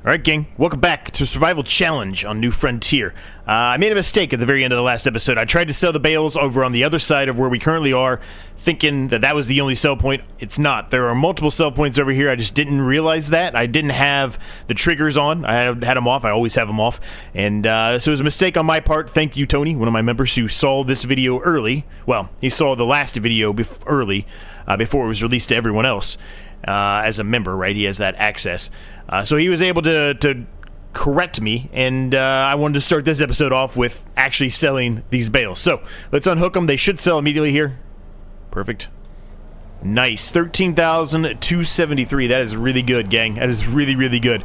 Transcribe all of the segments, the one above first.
Alright gang, welcome back to Survival Challenge on New Frontier. I made a mistake at the very end of the last episode. I tried to sell the bales over on the other side of where we currently are, thinking that that was the only sell point. It's not. There are multiple sell points over here. I just didn't realize that. I didn't have the triggers on. I had them off. I always have them off. And so it was a mistake on my part. Thank you, Tony, one of my members who saw this video early. Well, he saw the last video early, before it was released to everyone else. As a member, right? He has that access. So he was able to correct me, and I wanted to start this episode off with actually selling these bales. So let's unhook them. They should sell immediately here. Perfect. Nice. 13,273. That is really good, gang. That is really, really good.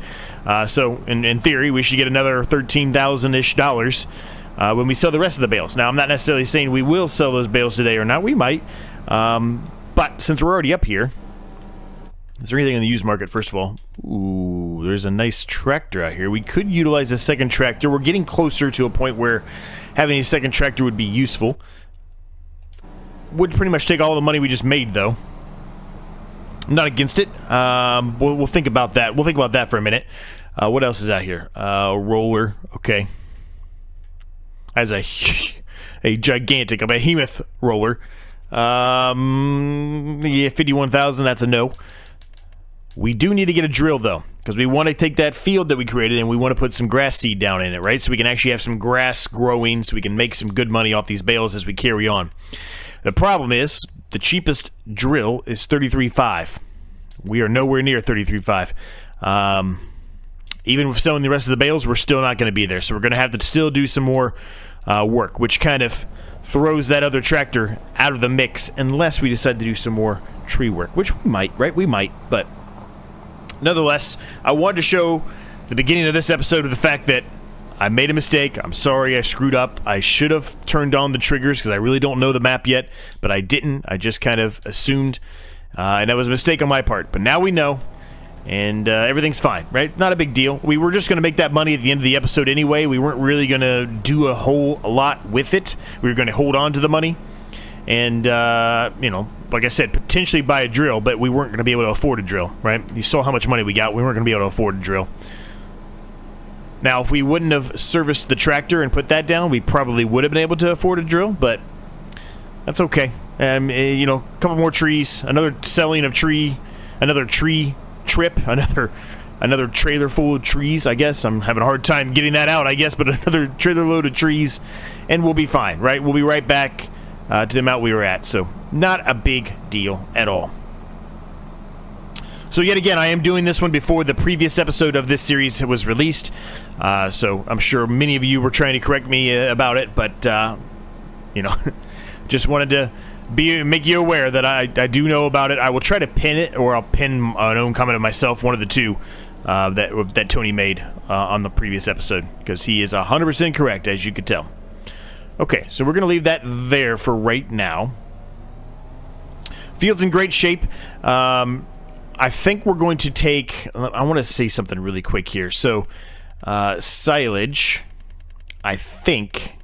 So in theory, we should get another $13,000-ish when we sell the rest of the bales. Now, I'm not necessarily saying we will sell those bales today or not. We might. But since we're already up here, is there anything in the used market, first of all? Ooh, there's a nice tractor out here. We could utilize a second tractor. We're getting closer to a point where having a second tractor would be useful. Would pretty much take all the money we just made, though. I'm not against it. We'll think about that. We'll think about that for a minute. What else is out here? Roller. Okay. As a gigantic, a behemoth roller. Yeah, 51,000. That's a no. We do need to get a drill, though, because we want to take that field that we created and we want to put some grass seed down in it, right? So we can actually have some grass growing so we can make some good money off these bales as we carry on. The problem is, the cheapest drill is $33,500. We are nowhere near $33,500. Even with selling the rest of the bales, we're still not going to be there. So we're going to have to still do some more work, which kind of throws that other tractor out of the mix unless we decide to do some more tree work, which we might, right? We might, but nonetheless, I wanted to show the beginning of this episode of the fact that I made a mistake. I'm sorry I screwed up. I should have turned on the triggers because I really don't know the map yet, but I didn't. I just kind of assumed, and that was a mistake on my part. But now we know, and everything's fine, right? Not a big deal. We were just going to make that money at the end of the episode anyway. We weren't really going to do a whole lot with it. We were going to hold on to the money and, you know, like I said, potentially buy a drill, but we weren't going to be able to afford a drill, right? You saw how much money we got. We weren't going to be able to afford a drill. Now, if we wouldn't have serviced the tractor and put that down, we probably would have been able to afford a drill, but that's okay. You know, a couple more trees, another selling of tree, another tree trip, another trailer full of trees, I guess. I'm having a hard time getting that out, I guess, but another trailer load of trees, and we'll be fine, right? We'll be right back to the amount we were at, so not a big deal at all. So yet again, I am doing this one before the previous episode of this series was released, so I'm sure many of you were trying to correct me about it, but you know, just wanted to make you aware that I do know about it. I will try to pin it, or I'll pin an own comment of myself, one of the two that Tony made on the previous episode, because he is 100% correct, as you could tell. Okay, so we're going to leave that there for right now. Field's in great shape. I think we're going to take... I want to say something really quick here. So, silage, I think,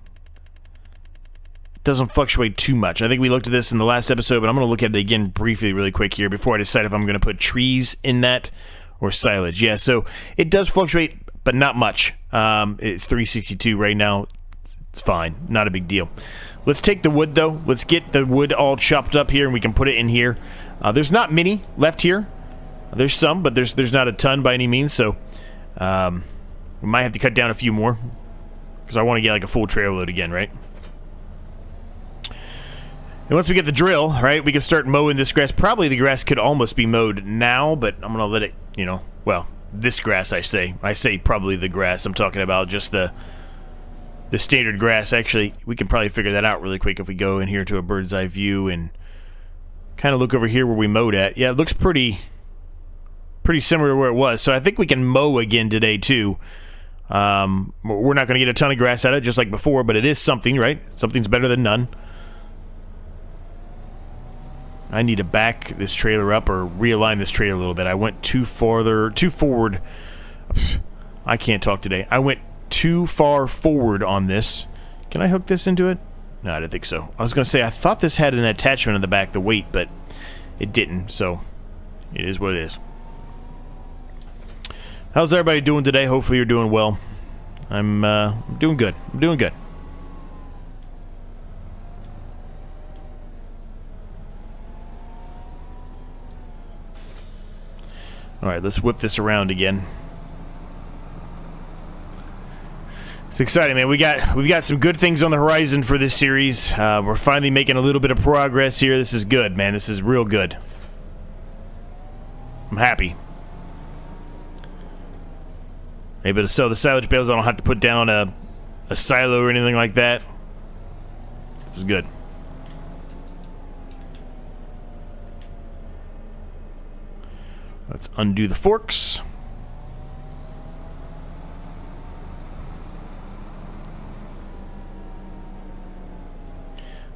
doesn't fluctuate too much. I think we looked at this in the last episode, but I'm going to look at it again briefly really quick here before I decide if I'm going to put trees in that or silage. Yeah, so it does fluctuate, but not much. It's 362 right now. It's fine. Not a big deal. Let's take the wood, though. Let's get the wood all chopped up here, and we can put it in here. There's not many left here. There's some, but there's not a ton by any means, so we might have to cut down a few more because I want to get like a full trailer load again, right? And once we get the drill, right, we can start mowing this grass. Probably the grass could almost be mowed now, but I'm going to let it, you know, well, this grass, I say. I say probably the grass. I'm talking about just the standard grass. Actually, we can probably figure that out really quick if we go in here to a bird's eye view and kind of look over here where we mowed at. Yeah, it looks pretty similar to where it was. So I think we can mow again today, too. We're not going to get a ton of grass out of it, just like before, but it is something, right? Something's better than none. I need to back this trailer up or realign this trailer a little bit. I went too forward. I can't talk today. I went too far forward on this. Can I hook this into it? No, I didn't think so. I was going to say, I thought this had an attachment in the back, the weight, but it didn't, so it is what it is. How's everybody doing today? Hopefully you're doing well. I'm doing good. I'm doing good. Alright, let's whip this around again. It's exciting, man. We've got some good things on the horizon for this series. We're finally making a little bit of progress here. This is good, man. This is real good. I'm happy. Able to sell the silage bales. I don't have to put down a silo or anything like that. This is good. Let's undo the forks.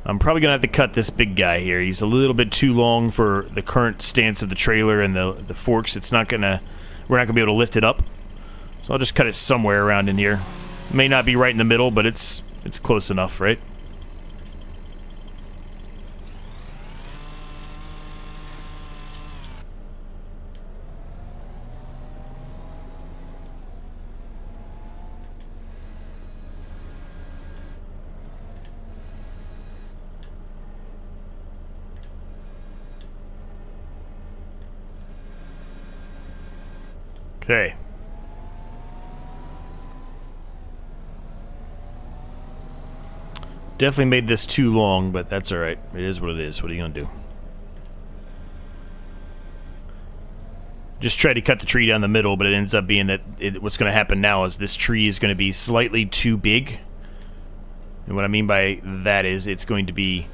I'm probably gonna have to cut this big guy here. He's a little bit too long for the current stance of the trailer and the forks. We're not gonna be able to lift it up. So I'll just cut it somewhere around in here. May not be right in the middle, but it's close enough, right? Okay. Definitely made this too long, but that's alright. It is what it is. What are you gonna do? Just try to cut the tree down the middle, but it ends up being that what's gonna happen now is this tree is gonna be slightly too big. And what I mean by that is it's going to be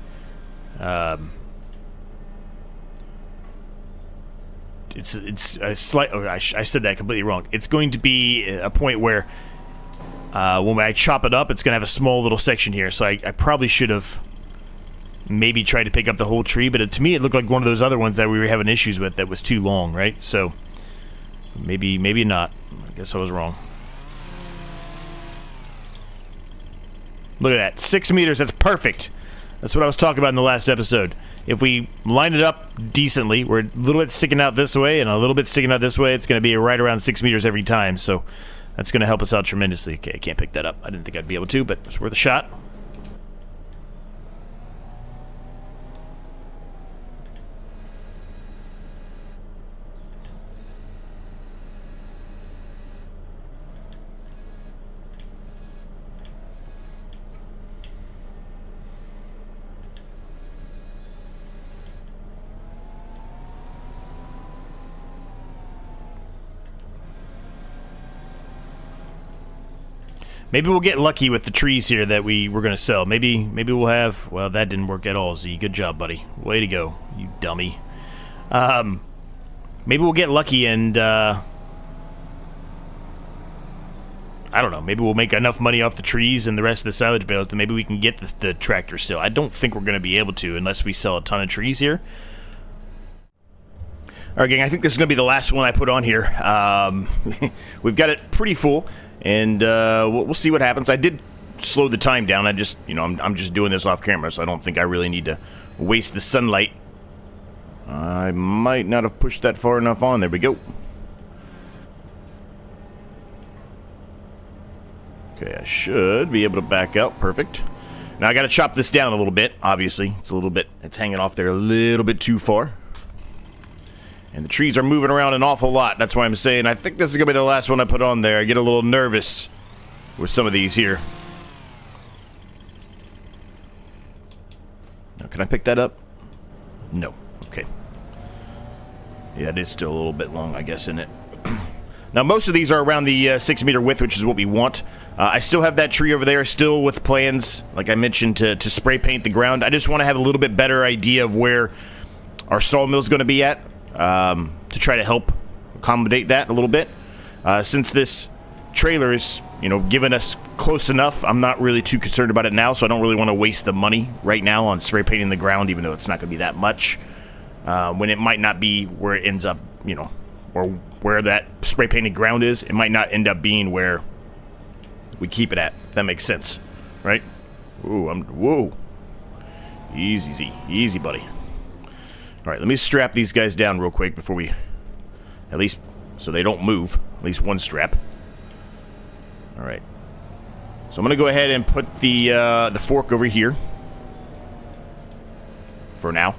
it's a slight. Oh, I said that completely wrong. It's going to be a point where when I chop it up, it's going to have a small little section here. So I probably should have maybe tried to pick up the whole tree, but to me it looked like one of those other ones that we were having issues with that was too long, right? So maybe not. I guess I was wrong. Look at that. 6 meters. That's perfect. That's what I was talking about in the last episode. If we line it up decently, we're a little bit sticking out this way and a little bit sticking out this way, it's going to be right around 6 meters every time, so that's going to help us out tremendously. Okay, I can't pick that up. I didn't think I'd be able to, but it's worth a shot. Maybe we'll get lucky with the trees here that we were going to sell. Maybe we'll have... Well, that didn't work at all, Z. Good job, buddy. Way to go, you dummy. Maybe we'll get lucky and... I don't know. Maybe we'll make enough money off the trees and the rest of the silage bales that maybe we can get the tractor still. I don't think we're going to be able to unless we sell a ton of trees here. Alright, gang, I think this is going to be the last one I put on here. We've got it pretty full. And we'll see what happens. I did slow the time down. I just, you know, I'm just doing this off camera, so I don't think I really need to waste the sunlight. I might not have pushed that far enough on. There we go. Okay, I should be able to back out. Perfect. Now I got to chop this down a little bit. Obviously, it's hanging off there a little bit too far. And the trees are moving around an awful lot. That's why I'm saying I think this is going to be the last one I put on there. I get a little nervous with some of these here. Now, can I pick that up? No. Okay. Yeah, it is still a little bit long, I guess, isn't it? Now, most of these are around the 6 meter width, which is what we want. I still have that tree over there, still with plans, like I mentioned, to spray paint the ground. I just want to have a little bit better idea of where our sawmill is going to be at. To try to help accommodate that a little bit. Since this trailer is, you know, giving us close enough, I'm not really too concerned about it now, so I don't really want to waste the money right now on spray painting the ground, even though it's not going to be that much. When it might not be where it ends up, you know, or where that spray painted ground is, it might not end up being where we keep it at, if that makes sense, right? Ooh, whoa. Easy, buddy. Alright, let me strap these guys down real quick before we at least so they don't move. At least one strap. All right. So I'm going to go ahead and put the fork over here for now.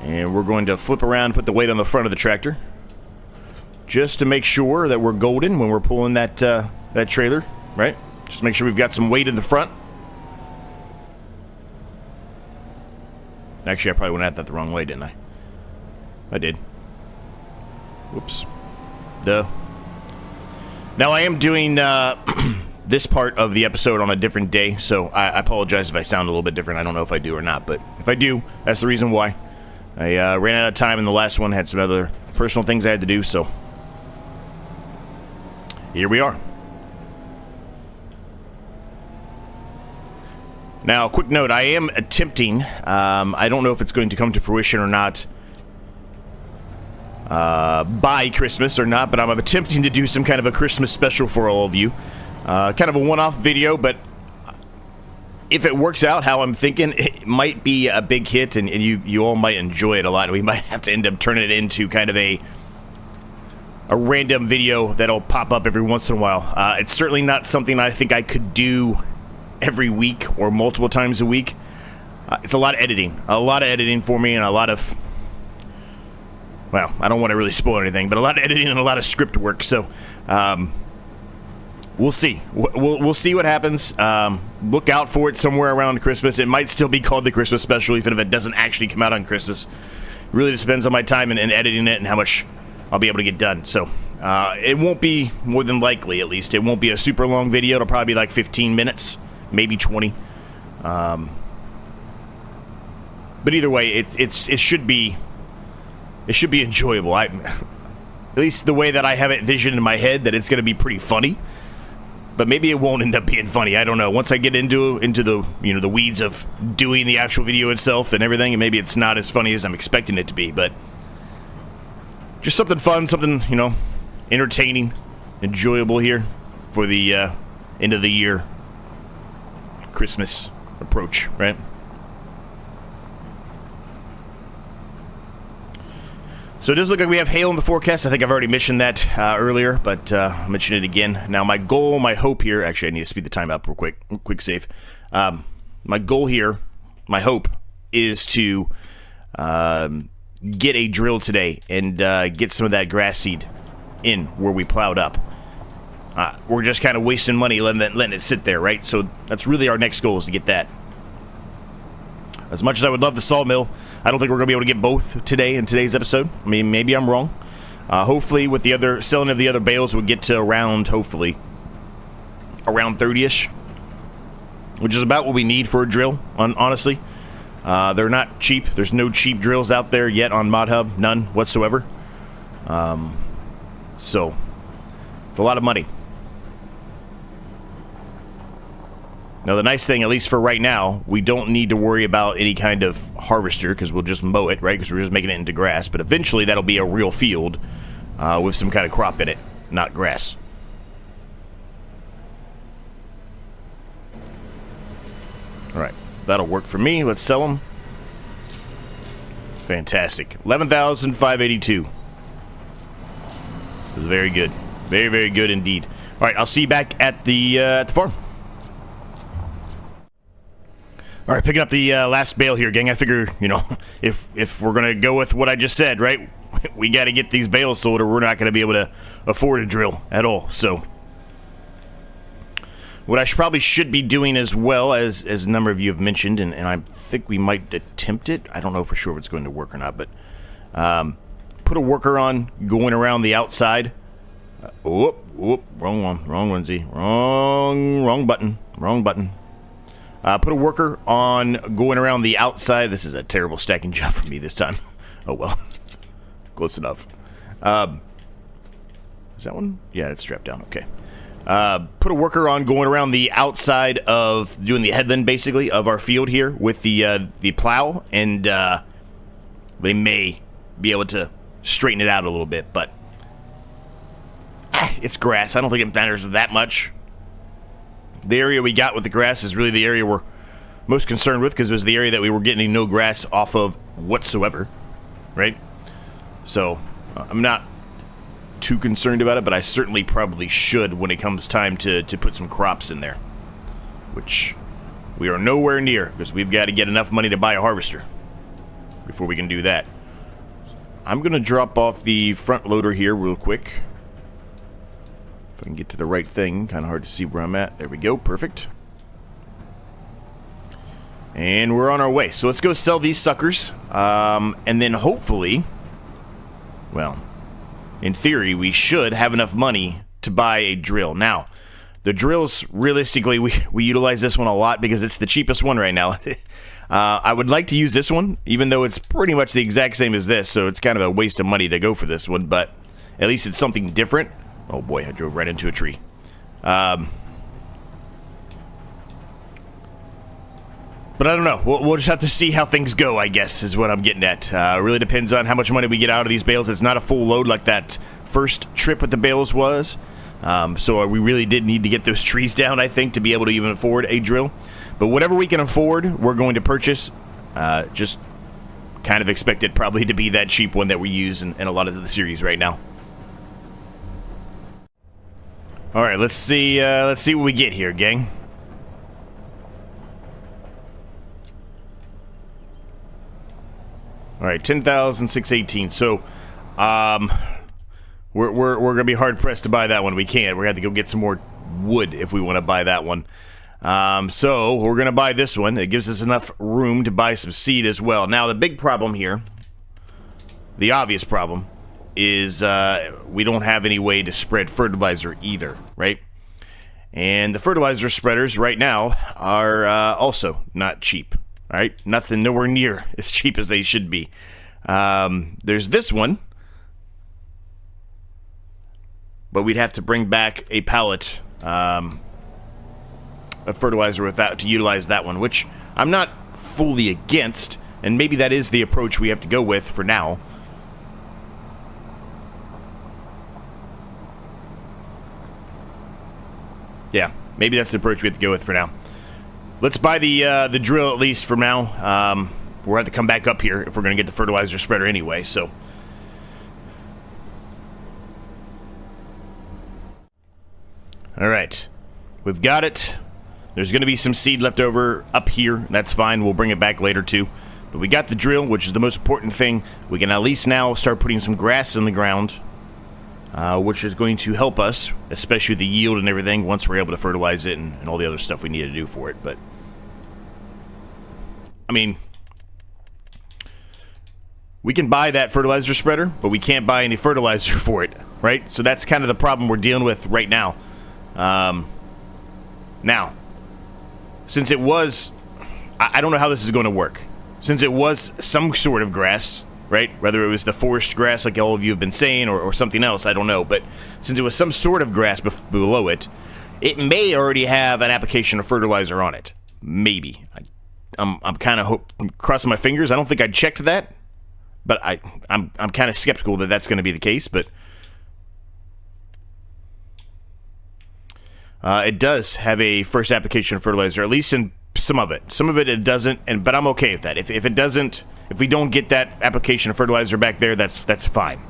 And we're going to flip around and put the weight on the front of the tractor, just to make sure that we're golden when we're pulling that that trailer, right? Just make sure we've got some weight in the front. Actually, I probably went at that the wrong way, didn't I? I did. Whoops. Duh. Now, I am doing this part of the episode on a different day, so I apologize if I sound a little bit different. I don't know if I do or not, but if I do, that's the reason why. I ran out of time in the last one, had some other personal things I had to do, so here we are. Now, quick note, I am attempting, I don't know if it's going to come to fruition or not by Christmas or not, but I'm attempting to do some kind of a Christmas special for all of you. Kind of a one-off video, but if it works out how I'm thinking, it might be a big hit, and you all might enjoy it a lot. We might have to end up turning it into kind of a random video that'll pop up every once in a while. It's certainly not something I think I could do every week or multiple times a week. It's a lot of editing for me, and a lot of, well, I don't want to really spoil anything, but a lot of editing and a lot of script work. So we'll see. We'll see what happens. Look out for it somewhere around Christmas. It might still be called the Christmas special, even if it doesn't actually come out on Christmas. It really just depends on my time in editing it and how much I'll be able to get done. So it won't be, more than likely at least, it won't be a super long video. It'll probably be like 15 minutes, maybe 20. But either way, it should be enjoyable. At least the way that I have it visioned in my head, that it's going to be pretty funny. But maybe it won't end up being funny. I don't know. Once I get into the the weeds of doing the actual video itself and everything, and maybe it's not as funny as I'm expecting it to be. But just something fun, something entertaining, enjoyable here for the end of the year Christmas approach, right? So it does look like we have hail in the forecast. I think I've already mentioned that earlier, but I'll mention it again. Now, my goal, my hope here... Actually, I need to speed the time up real quick. Quick save. My goal here, my hope, is to get a drill today and get some of that grass seed in where we plowed up. We're just kind of wasting money letting it sit there, right? So that's really our next goal, is to get that. As much as I would love the sawmill, I don't think we're going to be able to get both today in today's episode. I mean, maybe I'm wrong. Hopefully, with the other selling of the other bales, we'll get to around 30-ish, which is about what we need for a drill, honestly. They're not cheap. There's no cheap drills out there yet on ModHub. None whatsoever. So, it's a lot of money. Now, the nice thing, at least for right now, we don't need to worry about any kind of harvester, because we'll just mow it, right? Because we're just making it into grass. But eventually, that'll be a real field with some kind of crop in it, not grass. All right, that'll work for me. Let's sell them. Fantastic. 11,582. This is very good. Very, very good indeed. All right, I'll see you back at the farm. All right, picking up the last bale here, gang. I figure, if we're going to go with what I just said, right, we got to get these bales sold or we're not going to be able to afford a drill at all. So what I probably should be doing as well, as a number of you have mentioned, and I think we might attempt it. I don't know for sure if it's going to work or not, but put a worker on going around the outside. Wrong one, Z. Wrong button. Put a worker on going around the outside. This is a terrible stacking job for me this time. Oh, well. Close enough. Is that one? Yeah, it's strapped down. Okay. Put a worker on going around the outside of doing the headland, basically, of our field here with the plow. And they may be able to straighten it out a little bit, but it's grass. I don't think it matters that much. The area we got with the grass is really the area we're most concerned with, because it was the area that we were getting no grass off of whatsoever. right? So I'm not too concerned about it, but I certainly probably should when it comes time to put some crops in there, which we are nowhere near, because we've got to get enough money to buy a harvester before we can do that. I'm going to drop off the front loader here real quick. If I can get to the right thing. Kind of hard to see where I'm at. There we go. Perfect. And we're on our way. So let's go sell these suckers. And then hopefully, well, in theory, we should have enough money to buy a drill. Now, the drills, realistically, we utilize this one a lot because it's the cheapest one right now. I would like to use this one, even though it's pretty much the exact same as this, so it's kind of a waste of money to go for this one, but at least it's something different. Oh boy, I drove right into a tree. But I don't know. We'll just have to see how things go, I guess, is what I'm getting at. It really depends on how much money we get out of these bales. It's not a full load like that first trip with the bales was. So we really did need to get those trees down, I think, to be able to even afford a drill. But whatever we can afford, we're going to purchase. Just kind of expect it probably to be that cheap one that we use in a lot of the series right now. All right, let's see what we get here, gang. All right, 10,618. So, we're gonna be hard pressed to buy that one. We can't. We're gonna have to go get some more wood if we want to buy that one. So we're gonna buy this one. It gives us enough room to buy some seed as well. Now the big problem here, the obvious problem, is we don't have any way to spread fertilizer either, right? And the fertilizer spreaders right now are also not cheap. All right, nothing, nowhere near as cheap as they should be. There's this one, but we'd have to bring back a pallet of fertilizer with that to utilize that one, which I'm not fully against, and maybe that is the approach we have to go with for now. Yeah, maybe that's the approach we have to go with for now. Let's buy the drill at least for now. We'll have to come back up here if we're going to get the fertilizer spreader anyway, so. All right, we've got it. There's going to be some seed left over up here. That's fine. We'll bring it back later too. But we got the drill, which is the most important thing. We can at least now start putting some grass in the ground, which is going to help us, especially the yield and everything, once we're able to fertilize it and all the other stuff we need to do for it. But, I mean, we can buy that fertilizer spreader, but we can't buy any fertilizer for it, right? So that's kind of the problem we're dealing with right now. Now, since it was, I don't know how this is going to work. Since it was some sort of grass, right? Whether it was the forest grass like all of you have been saying or something else, I don't know. But since it was some sort of grass below it, it may already have an application of fertilizer on it. Maybe. I'm kind of crossing my fingers. I don't think I checked that, but I'm kind of skeptical that that's going to be the case. But it does have a first application of fertilizer, at least in some of it. Some of it it doesn't, but I'm okay with that. If it doesn't, if we don't get that application of fertilizer back there, that's fine.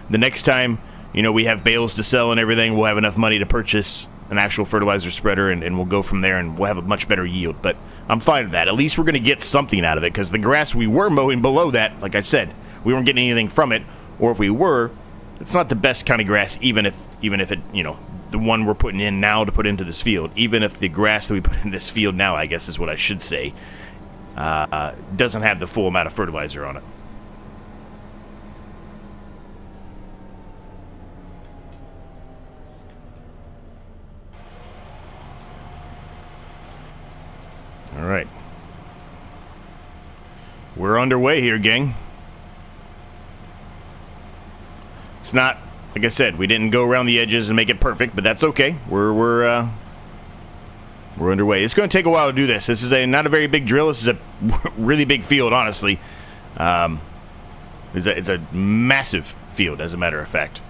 The next time, you know, we have bales to sell and everything, we'll have enough money to purchase an actual fertilizer spreader, and we'll go from there, and we'll have a much better yield. But I'm fine with that. At least we're going to get something out of it, because the grass we were mowing below that, like I said, we weren't getting anything from it, or if we were, it's not the best kind of grass, even if it, you know, the one we're putting in now to put into this field, even if the grass that we put in this field now, I guess is what I should say, doesn't have the full amount of fertilizer on it. All right. We're underway here, gang. It's not, like I said, we didn't go around the edges and make it perfect, but that's okay. We're underway. It's going to take a while to do this. This is not a very big drill. This is a really big field, honestly. It's a massive field, as a matter of fact.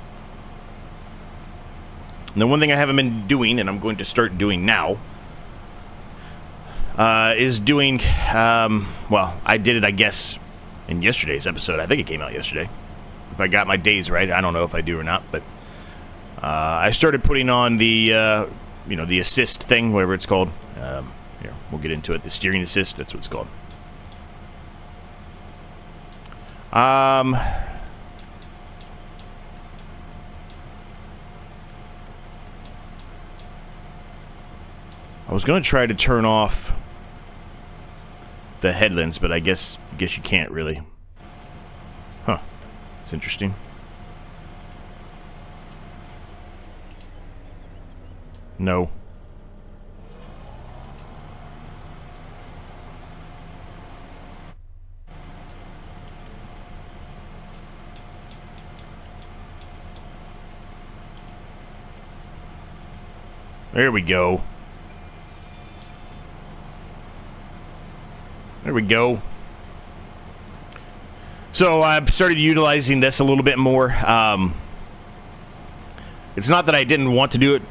And the one thing I haven't been doing, and I'm going to start doing now, is doing, well, I did it, I guess, in yesterday's episode. I think it came out yesterday. If I got my days right, I don't know if I do or not, but I started putting on the, the assist thing, whatever it's called. Here, we'll get into it. The steering assist, that's what it's called. I was going to try to turn off the headlamps, but I guess you can't really. Huh. It's interesting. No. There we go. There we go. So I've started utilizing this a little bit more. It's not that I didn't want to do it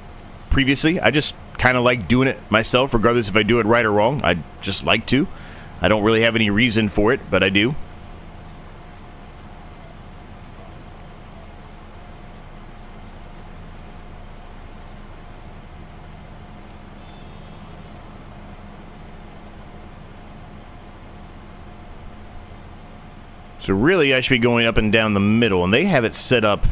previously. I just kind of like doing it myself, regardless if I do it right or wrong. I just like to. I don't really have any reason for it, but I do. So really, I should be going up and down the middle, and they have it set up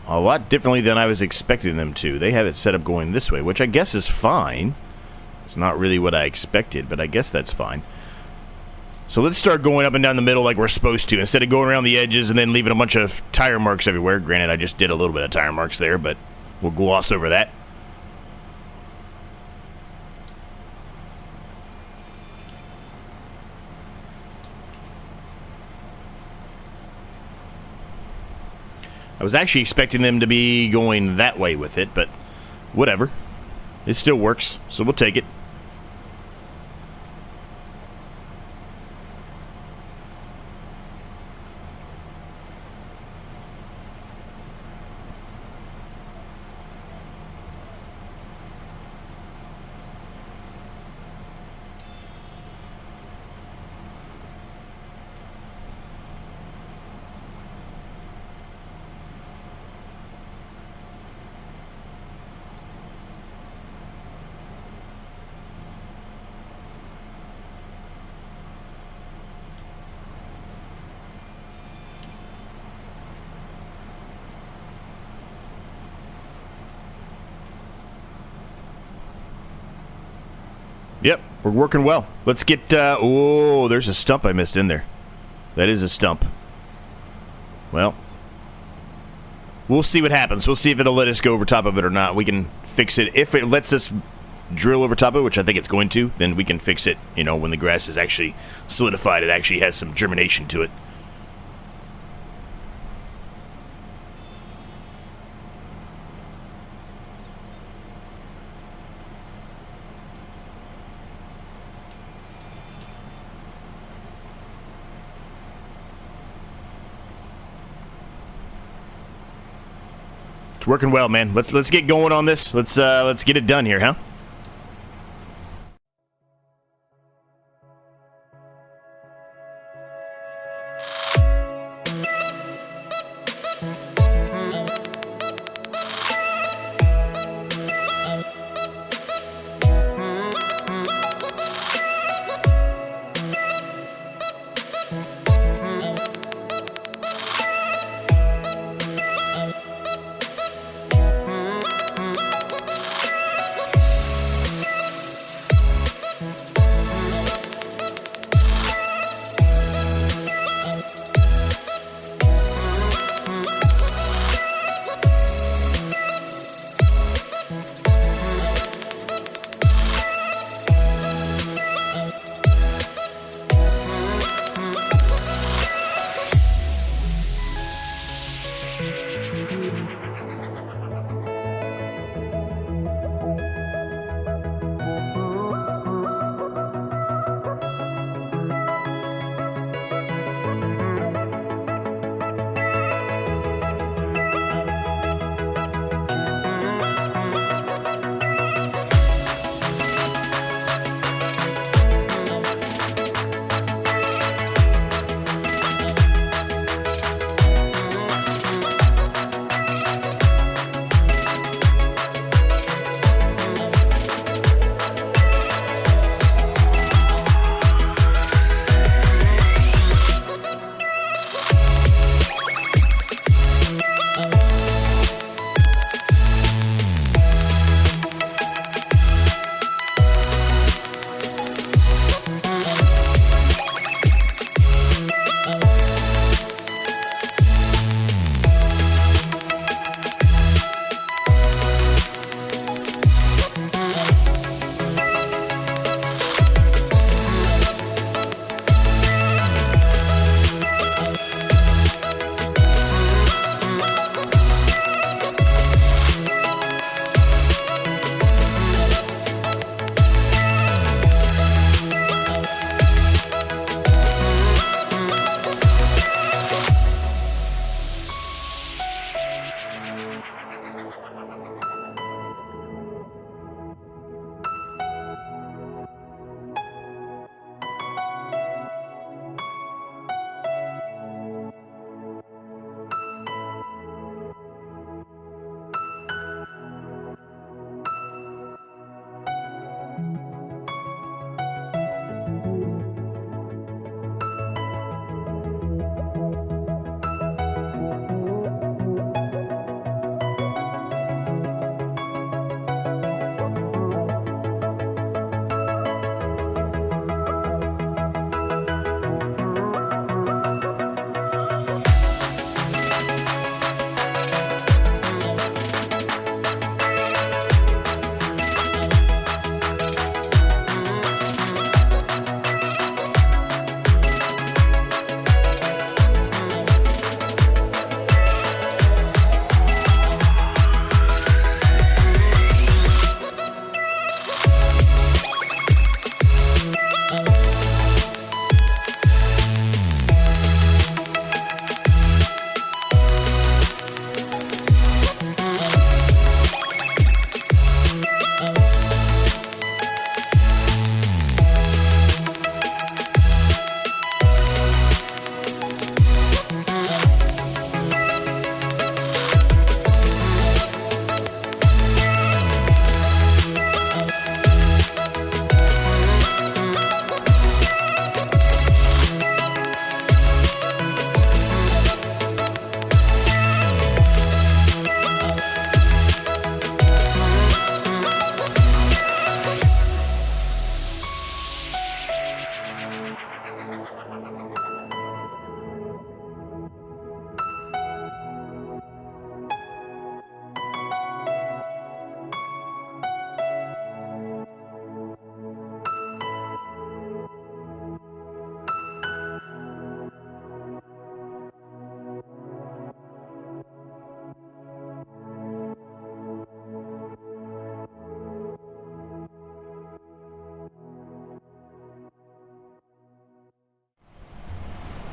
a lot differently than I was expecting them to. They have it set up going this way, which I guess is fine. It's not really what I expected, but I guess that's fine. So let's start going up and down the middle like we're supposed to, instead of going around the edges and then leaving a bunch of tire marks everywhere. Granted, I just did a little bit of tire marks there, but we'll gloss over that. I was actually expecting them to be going that way with it, but whatever. It still works, so we'll take it. Yep, we're working well. Let's get, oh, there's a stump I missed in there. That is a stump. Well, we'll see what happens. We'll see if it'll let us go over top of it or not. We can fix it. If it lets us drill over top of it, which I think it's going to, then we can fix it, when the grass is actually solidified. It actually has some germination to it. Working well, man. Let's get going on this. Let's get it done here, huh?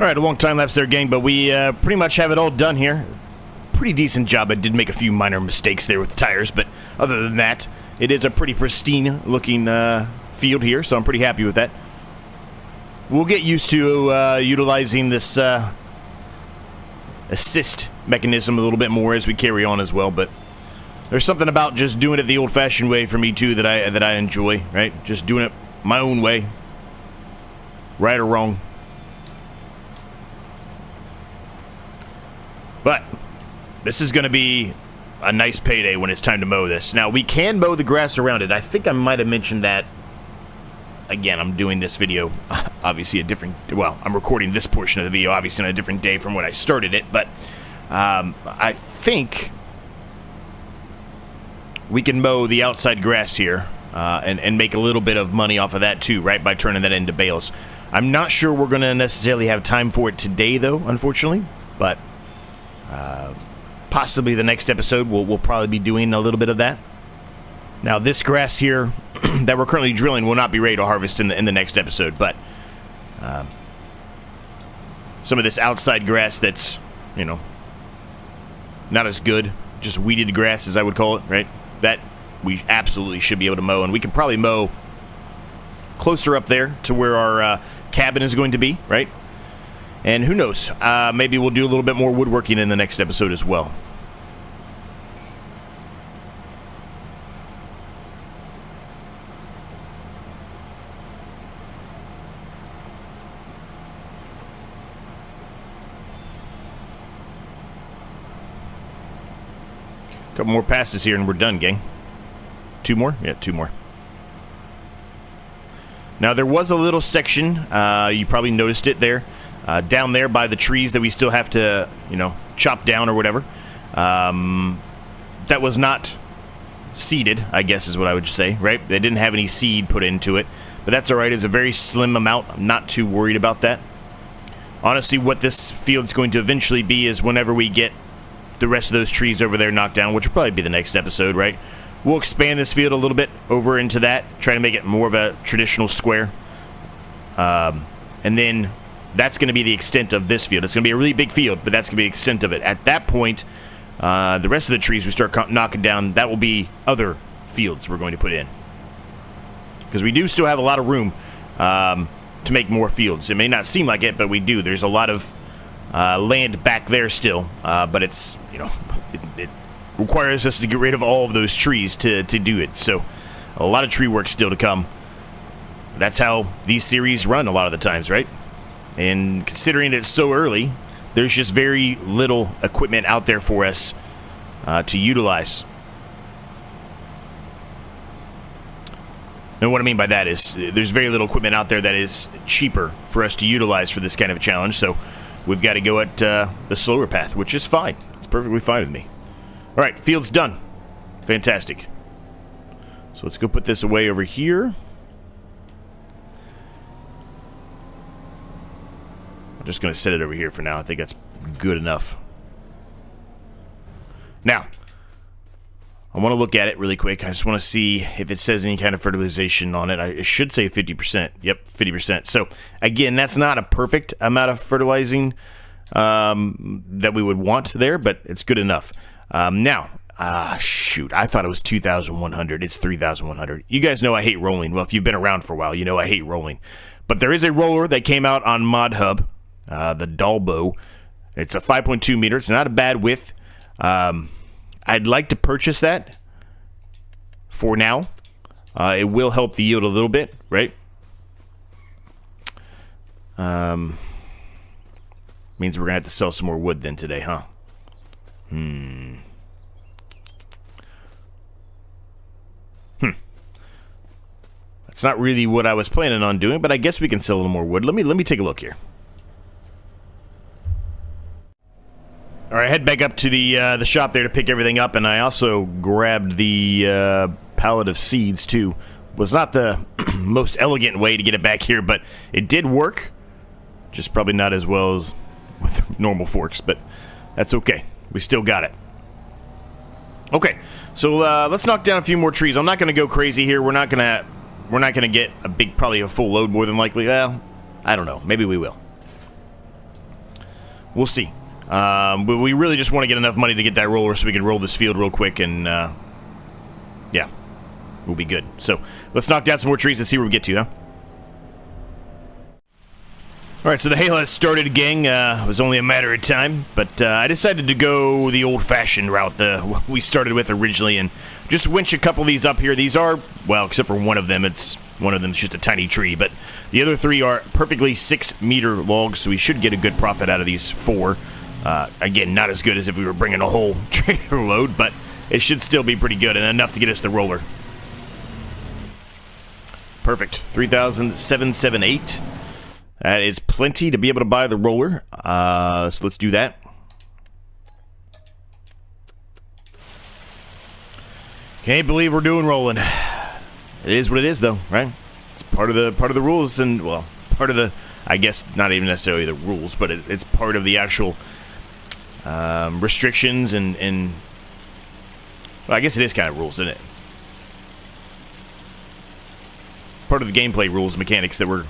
Alright, a long time lapse there, gang, but we pretty much have it all done here. Pretty decent job. I did make a few minor mistakes there with the tires, but other than that, it is a pretty pristine looking field here, so I'm pretty happy with that. We'll get used to utilizing this assist mechanism a little bit more as we carry on as well, but there's something about just doing it the old-fashioned way for me too that I enjoy, right? Just doing it my own way, right or wrong. But this is going to be a nice payday when it's time to mow this. Now, we can mow the grass around it. I think I might have mentioned that. Again, I'm doing this video, obviously a different... Well, I'm recording this portion of the video, obviously on a different day from when I started it. But I think we can mow the outside grass here and make a little bit of money off of that too, right? By turning that into bales. I'm not sure we're going to necessarily have time for it today, though, unfortunately. But... possibly the next episode we'll probably be doing a little bit of that. Now this grass here that we're currently drilling will not be ready to harvest in the next episode, but some of this outside grass that's, you know, not as good, just weeded grass as I would call it, right? That we absolutely should be able to mow, and we can probably mow closer up there to where our cabin is going to be, right? And who knows, maybe we'll do a little bit more woodworking in the next episode as well. Couple more passes here and we're done, gang. 2 more? Yeah, 2 more. Now, there was a little section, you probably noticed it there, down there by the trees that we still have to, you know, chop down or whatever. That was not seeded, I guess is what I would say, right? They didn't have any seed put into it, but that's all right. It's a very slim amount. I'm not too worried about that. Honestly, what this field's going to eventually be is whenever we get the rest of those trees over there knocked down, which will probably be the next episode, right? We'll expand this field a little bit over into that, try to make it more of a traditional square. And then that's going to be the extent of this field. It's going to be a really big field, but that's going to be the extent of it. At that point, the rest of the trees we start knocking down, that will be other fields we're going to put in. Because we do still have a lot of room to make more fields. It may not seem like it, but we do. There's a lot of land back there still, but it's, you know, it requires us to get rid of all of those trees to do it. So a lot of tree work still to come. That's how these series run a lot of the times, right? And considering it's so early, there's just very little equipment out there for us to utilize. And what I mean by that is there's very little equipment out there that is cheaper for us to utilize for this kind of a challenge. So we've got to go at the slower path, which is fine. It's perfectly fine with me. All right, field's done. Fantastic. So let's go put this away over here. I'm just going to set it over here for now. I think that's good enough. Now, I want to look at it really quick. I just want to see if it says any kind of fertilization on it. It should say 50%. Yep, 50%. So, again, that's not a perfect amount of fertilizing that we would want there, but it's good enough. Now, shoot, I thought it was 2,100. It's 3,100. You guys know I hate rolling. Well, if you've been around for a while, you know I hate rolling. But there is a roller that came out on Mod Hub, the Dalbo. It's a 5.2 meter. It's not a bad width. I'd like to purchase that for now. It will help the yield a little bit, right? Means we're going to have to sell some more wood then today, huh? That's not really what I was planning on doing, but I guess we can sell a little more wood. Let me take a look here. All right, head back up to the shop there to pick everything up, and I also grabbed the pallet of seeds too. Was not the most elegant way to get it back here, but it did work. Just probably not as well as with normal forks, but that's okay. We still got it. Okay, so let's knock down a few more trees. I'm not going to go crazy here. We're not going to get probably a full load more than likely. Well, I don't know. Maybe we will. we'll see. But we really just want to get enough money to get that roller so we can roll this field real quick and, yeah, we'll be good. So, let's knock down some more trees and see where we get to, huh? Alright, so the hail has started, gang. It was only a matter of time, but I decided to go the old-fashioned route, what we started with originally, and just winch a couple of these up here. These are, well, except for one of them, one of them's just a tiny tree, but the other three are perfectly 6-meter logs, so we should get a good profit out of these 4. Again, not as good as if we were bringing a whole trailer load, but it should still be pretty good and enough to get us the roller. Perfect. 3,778. That is plenty to be able to buy the roller. So let's do that. Can't believe we're doing rolling. It is what it is, though, right? It's part of the rules, and well, part of the, I guess, not even necessarily the rules, but it's part of the actual restrictions and well, I guess it is kind of rules, isn't it? Part of the gameplay rules, mechanics that we're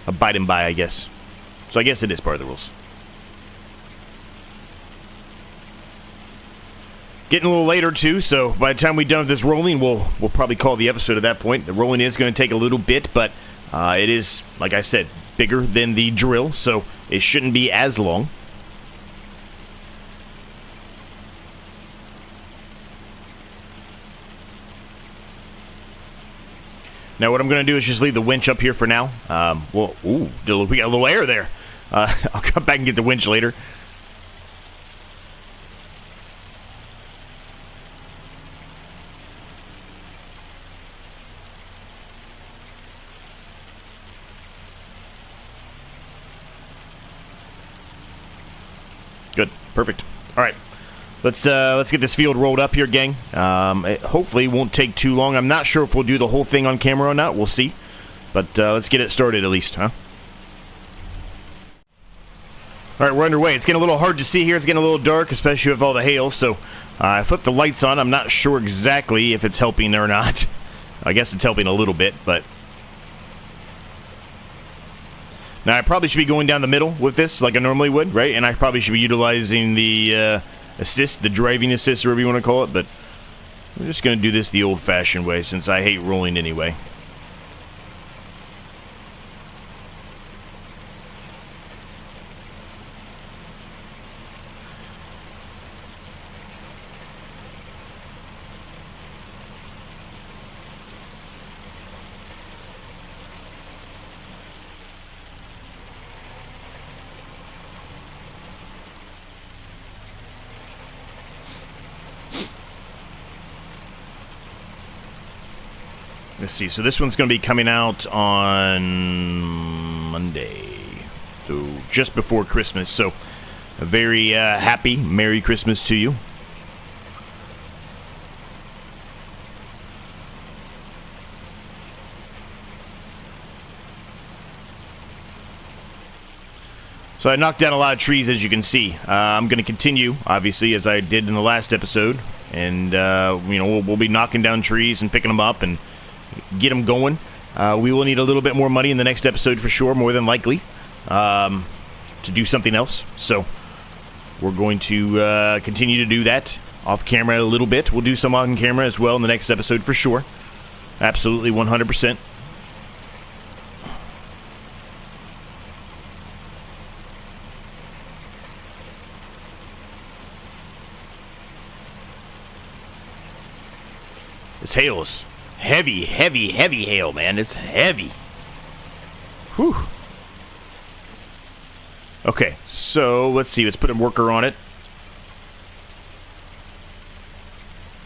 abiding by, I guess. So I guess it is part of the rules. Getting a little later too, so by the time we're done with this rolling, we'll probably call the episode at that point. The rolling is going to take a little bit, but it is, like I said, bigger than the drill, so it shouldn't be as long. Now what I'm going to do is just leave the winch up here for now. Well, ooh, we got a little air there. I'll come back and get the winch later. Good, perfect. All right. Let's get this field rolled up here, gang. It hopefully won't take too long. I'm not sure if we'll do the whole thing on camera or not. We'll see. But let's get it started at least, huh? All right, we're underway. It's getting a little hard to see here. It's getting a little dark, especially with all the hail. So I flipped the lights on. I'm not sure exactly if it's helping or not. I guess it's helping a little bit, but... Now, I probably should be going down the middle with this like I normally would, right? And I probably should be utilizing the assist, the driving assist, or whatever you want to call it. But we're just going to do this the old-fashioned way since I hate rolling anyway. Let's see, so this one's going to be coming out on Monday, so just before Christmas, so a very happy Merry Christmas to you. So I knocked down a lot of trees, as you can see. I'm going to continue, obviously, as I did in the last episode, and you know, we'll be knocking down trees and picking them up and get them going. We will need a little bit more money in the next episode for sure, more than likely, to do something else. So we're going to continue to do that off camera a little bit. We'll do some on camera as well in the next episode for sure. Absolutely 100%. This hail is heavy, heavy, heavy hail, man. It's heavy. Whew. Okay, so let's see. Let's put a worker on it.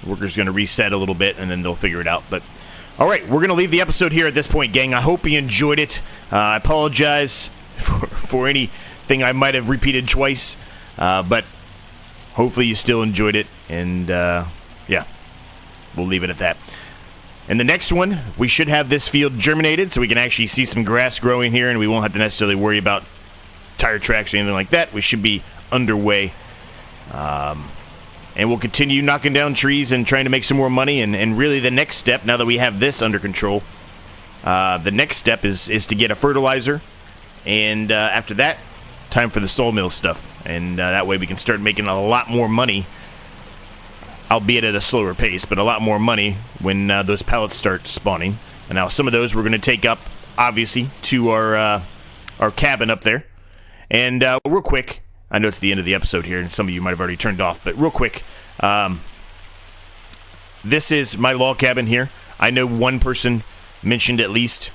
The worker's going to reset a little bit, and then they'll figure it out. But all right, we're going to leave the episode here at this point, gang. I hope you enjoyed it. I apologize for anything I might have repeated twice, but hopefully you still enjoyed it. And yeah, we'll leave it at that. And the next one, we should have this field germinated so we can actually see some grass growing here, and we won't have to necessarily worry about tire tracks or anything like that. We should be underway. And we'll continue knocking down trees and trying to make some more money. And really the next step, now that we have this under control, the next step is to get a fertilizer. And after that, time for the sawmill stuff, and that way we can start making a lot more money, albeit at a slower pace, but a lot more money when those pellets start spawning. And now some of those we're going to take up, obviously, to our cabin up there. And real quick, I know it's the end of the episode here, and some of you might have already turned off, but real quick, this is my log cabin here. I know one person mentioned at least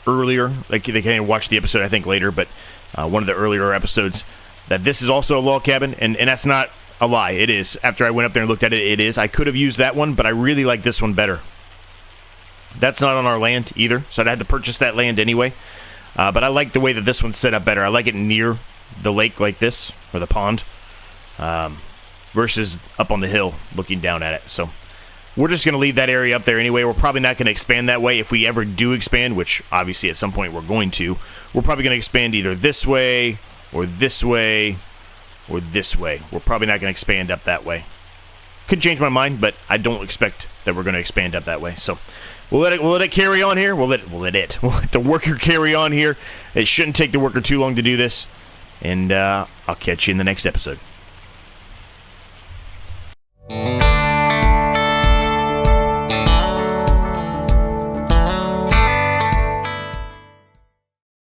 earlier, like they can't watch the episode I think later, but one of the earlier episodes, that this is also a log cabin, and that's not a lie. It is. After I went up there and looked at it, it is. I could have used that one, but I really like this one better. That's not on our land either, so I'd had to purchase that land anyway. But I like the way that this one's set up better. I like it near the lake like this, or the pond, versus up on the hill looking down at it. So we're just going to leave that area up there anyway. We're probably not going to expand that way. If we ever do expand, which obviously at some point we're going to, we're probably going to expand either this way, or this way, or this way. We're probably not going to expand up that way. Could change my mind, but I don't expect that we're going to expand up that way. So we'll let it carry on here. We'll let the worker carry on here. It shouldn't take the worker too long to do this. And I'll catch you in the next episode.